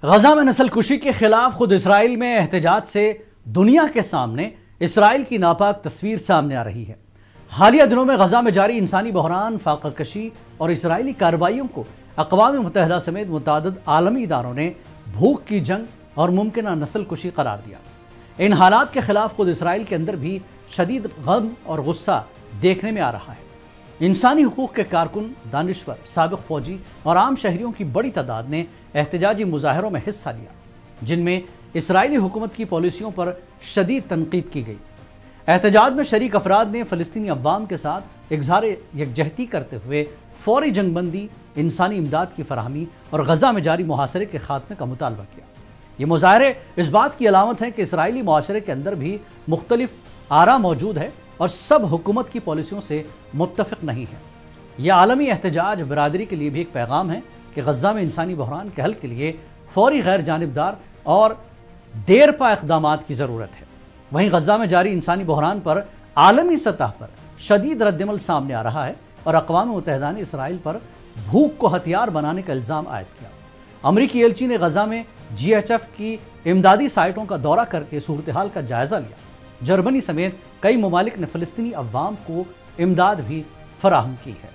غزہ میں نسل کشی کے خلاف خود اسرائیل میں احتجاج سے دنیا کے سامنے اسرائیل کی ناپاک تصویر سامنے آ رہی ہے۔ حالیہ دنوں میں غزہ میں جاری انسانی بحران، فاقہ کشی اور اسرائیلی کارروائیوں کو اقوام متحدہ سمیت متعدد عالمی اداروں نے بھوک کی جنگ اور ممکنہ نسل کشی قرار دیا۔ ان حالات کے خلاف خود اسرائیل کے اندر بھی شدید غم اور غصہ دیکھنے میں آ رہا ہے۔ انسانی حقوق کے کارکن، دانشور، سابق فوجی اور عام شہریوں کی بڑی تعداد نے احتجاجی مظاہروں میں حصہ لیا، جن میں اسرائیلی حکومت کی پالیسیوں پر شدید تنقید کی گئی۔ احتجاج میں شریک افراد نے فلسطینی عوام کے ساتھ اظہار یکجہتی کرتے ہوئے فوری جنگ بندی، انسانی امداد کی فراہمی اور غزہ میں جاری محاصرے کے خاتمے کا مطالبہ کیا۔ یہ مظاہرے اس بات کی علامت ہیں کہ اسرائیلی معاشرے کے اندر بھی مختلف آرا موجود ہے اور سب حکومت کی پالیسیوں سے متفق نہیں ہے۔ یہ عالمی احتجاج برادری کے لیے بھی ایک پیغام ہے کہ غزہ میں انسانی بحران کے حل کے لیے فوری غیر جانبدار اور دیر پا اقدامات کی ضرورت ہے۔ وہیں غزہ میں جاری انسانی بحران پر عالمی سطح پر شدید رد عمل سامنے آ رہا ہے اور اقوام متحدہ نے اسرائیل پر بھوک کو ہتھیار بنانے کا الزام عائد کیا۔ امریکی ایلچی نے غزہ میں GHF کی امدادی سائٹوں کا دورہ کر کے صورتحال کا جائزہ لیا۔ جرمنی سمیت کئی ممالک نے فلسطینی عوام کو امداد بھی فراہم کی ہے۔